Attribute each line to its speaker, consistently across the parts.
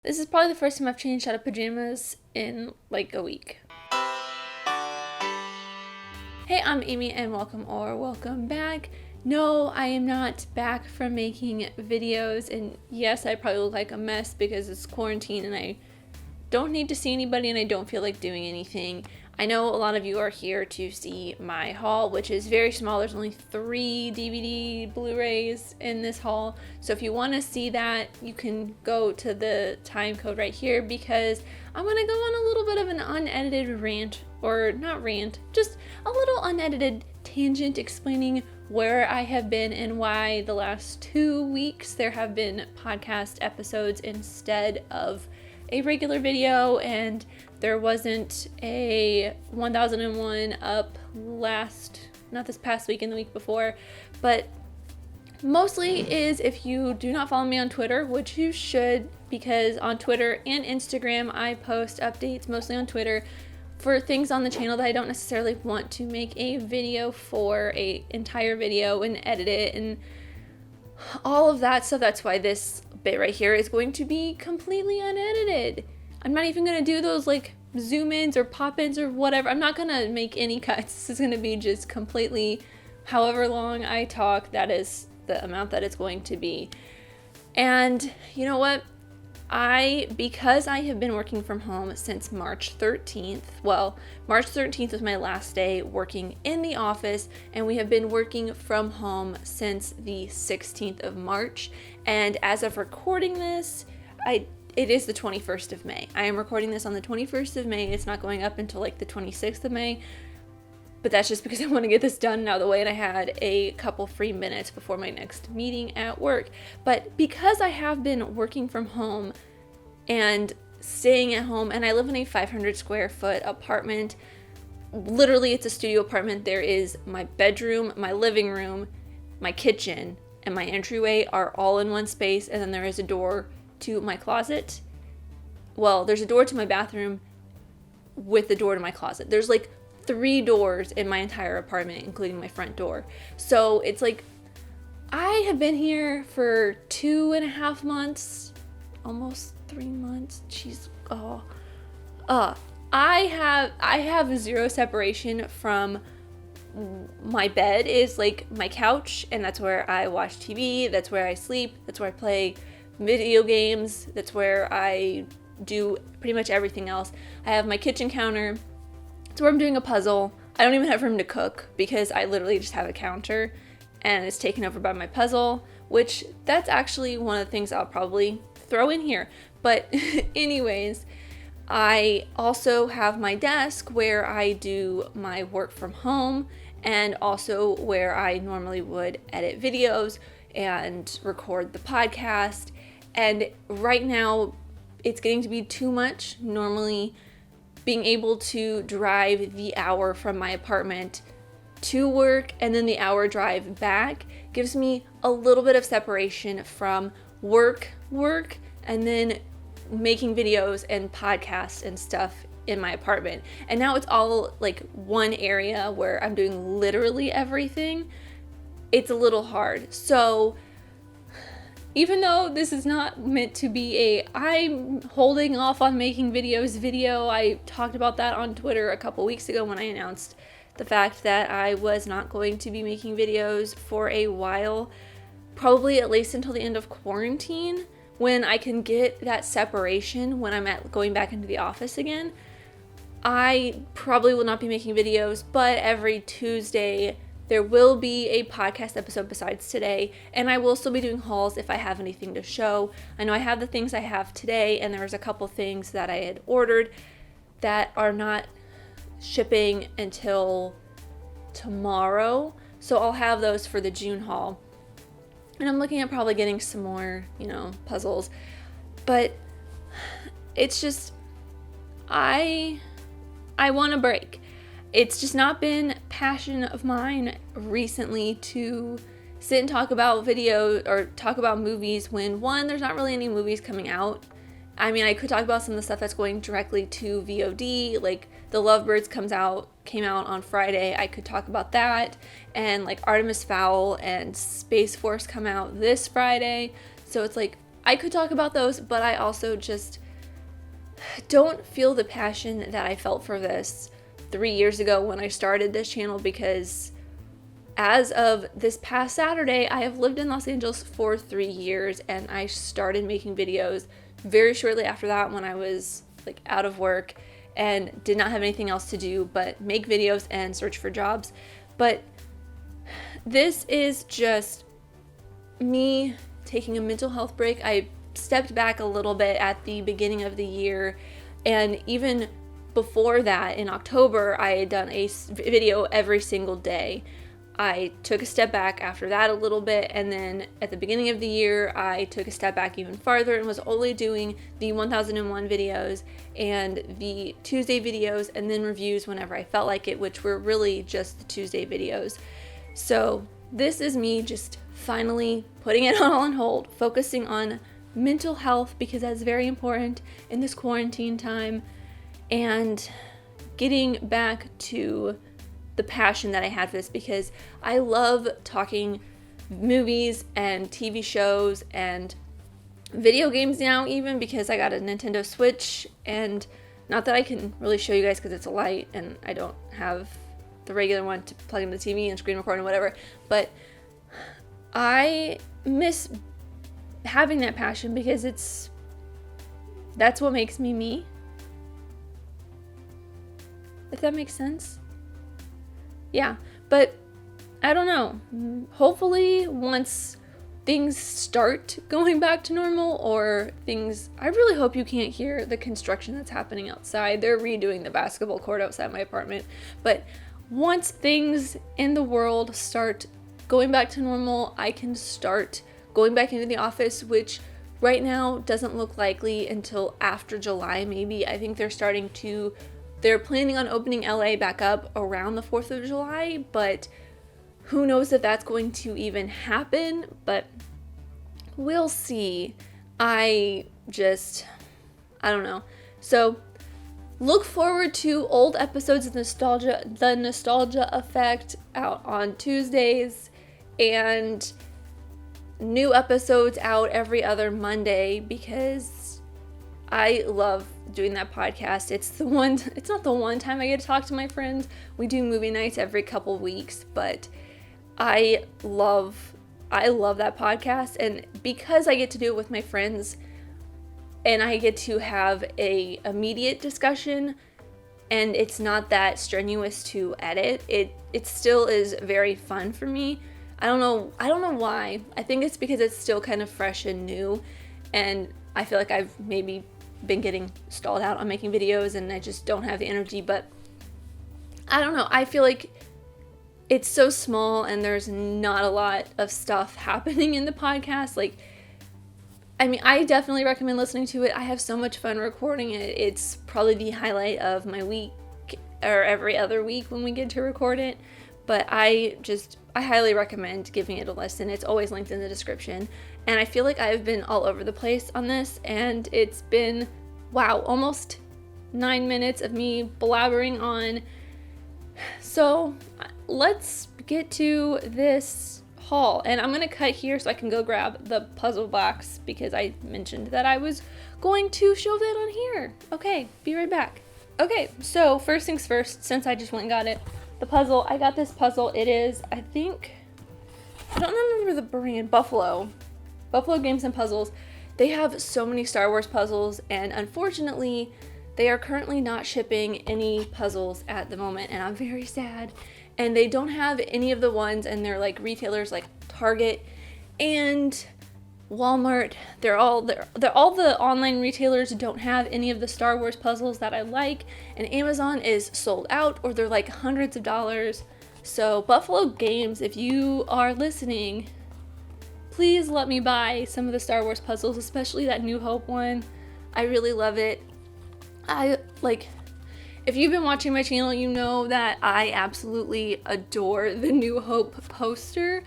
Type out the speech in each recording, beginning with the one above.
Speaker 1: This is probably the first time I've changed out of pajamas in like a week. Hey, I'm Amy and welcome back. No, I am not back from making videos, and yes, I probably look like a mess because it's quarantine and I don't need to see anybody and I don't feel like doing anything. I know a lot of you are here to see my haul, which is very small. There's only 3 DVD Blu-rays in this haul. So if you want to see that, you can go to the time code right here because I'm going to go on a little bit of an unedited rant, or not rant, just a little unedited tangent explaining where I have been and why the last 2 weeks there have been podcast episodes instead of a regular video, and there wasn't a 1001 up not this past week and the week before, but mostly is if you do not follow me on Twitter, which you should, because on Twitter and Instagram I post updates, mostly on Twitter, for things on the channel that I don't necessarily want to make a video for, a entire video and edit it and all of that stuff. That's why this bit right here is going to be completely unedited. I'm not even going to do those like zoom ins or pop ins or whatever. I'm not going to make any cuts. This is going to be just completely however long I talk, that is the amount that it's going to be. And you know what? Because I have been working from home since March 13th, March 13th was my last day working in the office, and we have been working from home since the 16th of March. And as of recording this, it is the 21st of May. I am recording this on the 21st of May. It's not going up until like the 26th of May. But that's just because I want to get this done and out of the way, and I had a couple free minutes before my next meeting at work. But because I have been working from home and staying at home, and I live in a 500 square foot apartment, literally it's a studio apartment. There is my bedroom, my living room, my kitchen, and my entryway are all in one space, and then there is a door to my closet. Well, there's a door to my bathroom with the door to my closet. There's like 3 doors in my entire apartment, including my front door. So it's like I have been here for 2.5 months, almost 3 months. Jeez. I have 0 separation from my bed. Is like my couch, and that's where I watch TV, that's where I sleep, that's where I play video games, that's where I do pretty much everything else. I have my kitchen counter. It's where I'm doing a puzzle. I don't even have room to cook because I literally just have a counter and it's taken over by my puzzle, which that's actually one of the things I'll probably throw in here. But anyways, I also have my desk where I do my work from home, and also where I normally would edit videos and record the podcast. And right now it's getting to be too much. Normally being able to drive the hour from my apartment to work and then the hour drive back gives me a little bit of separation from work, and then making videos and podcasts and stuff in my apartment. And now it's all like one area where I'm doing literally everything. It's a little hard. So even though this is not meant to be I'm holding off on making videos video, I talked about that on Twitter a couple weeks ago when I announced the fact that I was not going to be making videos for a while, probably at least until the end of quarantine, when I can get that separation when I'm going back into the office again. I probably will not be making videos, but every Tuesday there will be a podcast episode besides today, and I will still be doing hauls if I have anything to show. I know I have the things I have today, and there's a couple things that I had ordered that are not shipping until tomorrow, so I'll have those for the June haul. And I'm looking at probably getting some more, puzzles. But it's just, I want a break. It's just not been passion of mine recently to sit and talk about videos or talk about movies when, one, there's not really any movies coming out. I mean, I could talk about some of the stuff that's going directly to VOD, like The Lovebirds came out on Friday. I could talk about that, and like Artemis Fowl and Space Force come out this Friday. So it's like I could talk about those, but I also just don't feel the passion that I felt for this 3 years ago when I started this channel, because as of this past Saturday, I have lived in Los Angeles for 3 years, and I started making videos very shortly after that when I was like out of work and did not have anything else to do but make videos and search for jobs. But this is just me taking a mental health break. I stepped back a little bit at the beginning of the year, and even before that, in October, I had done a video every single day. I took a step back after that a little bit, and then at the beginning of the year, I took a step back even farther and was only doing the 1001 videos and the Tuesday videos, and then reviews whenever I felt like it, which were really just the Tuesday videos. So this is me just finally putting it all on hold, focusing on mental health, because that's very important in this quarantine time, and getting back to the passion that I had for this, because I love talking movies and TV shows and video games now, even because I got a Nintendo Switch, and not that I can really show you guys because it's a light and I don't have the regular one to plug into the TV and screen record and whatever, but I miss having that passion because that's what makes me me, if that makes sense. Yeah, but I don't know. Hopefully once things start going back to normal, or I really hope you can't hear the construction that's happening outside. They're redoing the basketball court outside my apartment. But once things in the world start going back to normal, I can start going back into the office, which right now doesn't look likely until after July, maybe. I think they're planning on opening LA back up around the 4th of July, but who knows if that's going to even happen, but we'll see. I don't know. So look forward to old episodes of the Nostalgia Effect out on Tuesdays, and new episodes out every other Monday, because I love doing that podcast. It's not the one time I get to talk to my friends. We do movie nights every couple weeks, but I love that podcast, and because I get to do it with my friends and I get to have a immediate discussion, and it's not that strenuous to edit, it still is very fun for me. I don't know why. I think it's because it's still kind of fresh and new, and I feel like I've maybe been getting stalled out on making videos and I just don't have the energy, but I don't know. I feel like it's so small and there's not a lot of stuff happening in the podcast. Like, I mean, I definitely recommend listening to it. I have so much fun recording it. It's probably the highlight of my week, or every other week when we get to record it. But I highly recommend giving it a listen. It's always linked in the description. And I feel like I've been all over the place on this, and it's been, wow, almost 9 minutes of me blabbering on. So let's get to this haul. And I'm going to cut here so I can go grab the puzzle box, because I mentioned that I was going to show that on here. Okay, be right back. Okay, so first things first, since I just went and got it, the puzzle. I got this puzzle. It is, I don't remember the brand, Buffalo Games and Puzzles. They have so many Star Wars puzzles, and unfortunately they are currently not shipping any puzzles at the moment, and I'm very sad. And they don't have any of the ones, and they're like retailers like Target and Walmart. They're all the online retailers don't have any of the Star Wars puzzles that I like, and Amazon is sold out, or they're like hundreds of dollars. So Buffalo Games, if you are listening, please let me buy some of the Star Wars puzzles, especially that New Hope one. I really love it. If you've been watching my channel, you know that I absolutely adore the New Hope poster.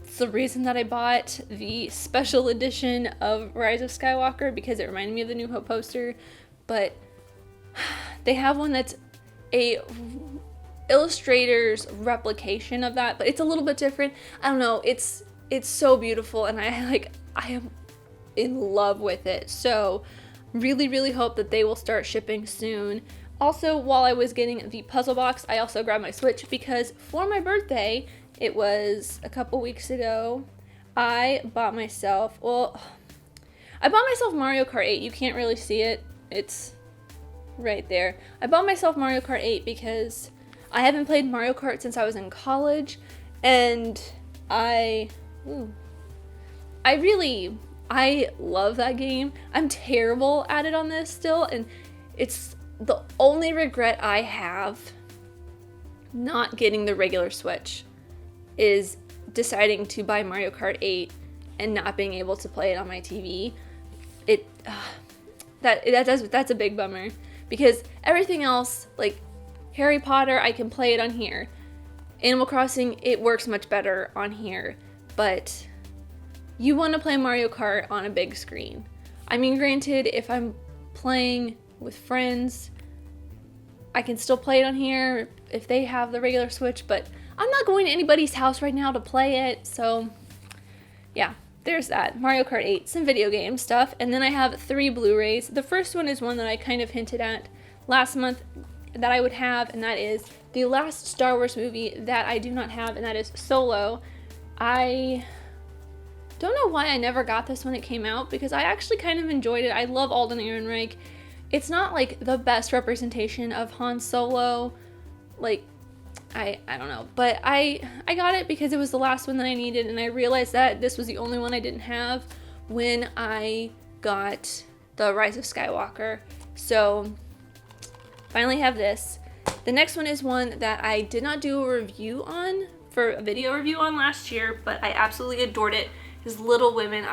Speaker 1: It's the reason that I bought the special edition of Rise of Skywalker, because it reminded me of the New Hope poster. But they have one that's a illustrator's replication of that, but it's a little bit different. I don't know, it's so beautiful, and in love with it. So really hope that they will start shipping soon. Also, while I was getting the puzzle box, I also grabbed my Switch because for my birthday, it was a couple weeks ago, I bought myself Mario Kart 8. You can't really see it. It's right there. I bought myself Mario Kart 8 because I haven't played Mario Kart since I was in college, and I love that game. I'm terrible at it on this still, and it's the only regret I have not getting the regular Switch is deciding to buy Mario Kart 8 and not being able to play it on my TV. That's a big bummer, because everything else, like Harry Potter, I can play it on here. Animal Crossing, it works much better on here, but you want to play Mario Kart on a big screen. I mean, granted, if I'm playing with friends, I can still play it on here if they have the regular Switch, but I'm not going to anybody's house right now to play it, so yeah, there's that. Mario Kart 8, some video game stuff, and then I have 3 Blu-rays. The first one is one that I kind of hinted at last month that I would have, and that is the last Star Wars movie that I do not have, and that is Solo. I don't know why I never got this when it came out, because I actually kind of enjoyed it. I love Alden Ehrenreich. It's not like the best representation of Han Solo, like I don't know, but I got it because it was the last one that I needed, and I realized that this was the only one I didn't have when I got the Rise of Skywalker. So finally have this. The next one is one that I did not do a review on, for a video review on last year, but I absolutely adored it. Is Little Women.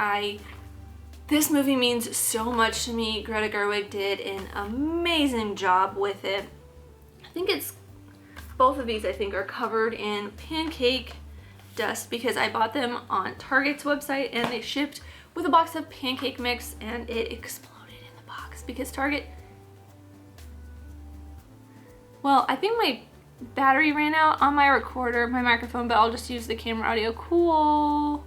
Speaker 1: This movie means so much to me. Greta Gerwig did an amazing job with it. I think both of these I think are covered in pancake dust because I bought them on Target's website and they shipped with a box of pancake mix and it exploded in the box because Target, well, I think my battery ran out on my recorder, my microphone, but I'll just use the camera audio. Cool.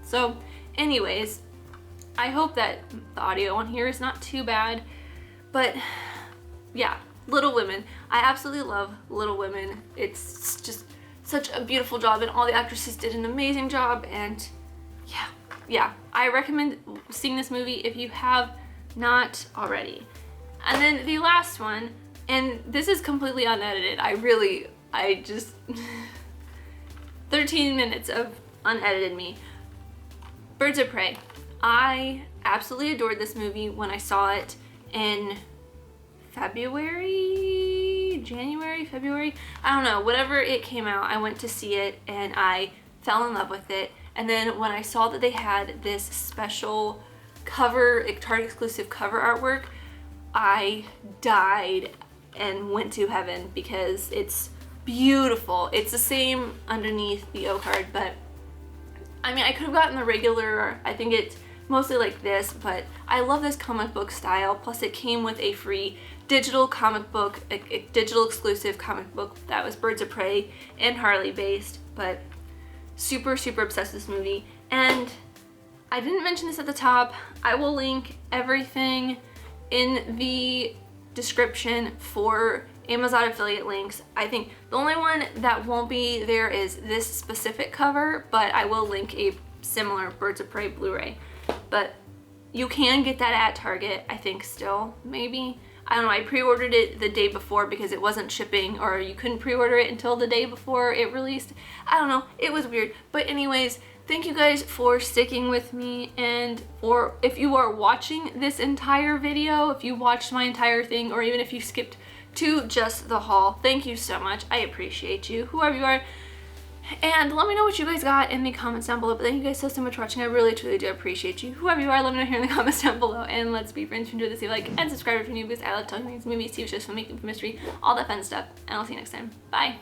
Speaker 1: So anyways, I hope that the audio on here is not too bad, but yeah, Little Women. I absolutely love Little Women. It's just such a beautiful job and all the actresses did an amazing job, and yeah, I recommend seeing this movie if you have not already. And then the last one, and this is completely unedited. I just 13 minutes of unedited me. Birds of Prey. I absolutely adored this movie when I saw it in February, I don't know, whatever it came out, I went to see it and I fell in love with it. And then when I saw that they had this special cover, Target exclusive cover artwork, I died and went to heaven because it's beautiful. It's the same underneath the O card, but I mean, I could have gotten the regular, I think it's mostly like this, but I love this comic book style. Plus it came with a free digital comic book, a digital exclusive comic book that was Birds of Prey and Harley based, but super obsessed with this movie. And I didn't mention this at the top. I will link everything in the description for Amazon affiliate links. I think the only one that won't be there is this specific cover, but I will link a similar Birds of Prey Blu-ray. But you can get that at Target, I think still, maybe. I don't know, I pre-ordered it the day before because it wasn't shipping, or you couldn't pre-order it until the day before it released. I don't know, it was weird. But anyways, thank you guys for sticking with me, and or if you are watching this entire video, if you watched my entire thing, or even if you skipped to just the haul, thank you so much. I appreciate you, whoever you are. And let me know what you guys got in the comments down below. But thank you guys so much for watching. I really truly do appreciate you. Whoever you are, let me know here in the comments down below. And let's be friends. If you enjoyed this, leave a like and subscribe if you're new, because I love telling these movies, TV shows, filmmaking, mystery, all that fun stuff. And I'll see you next time. Bye.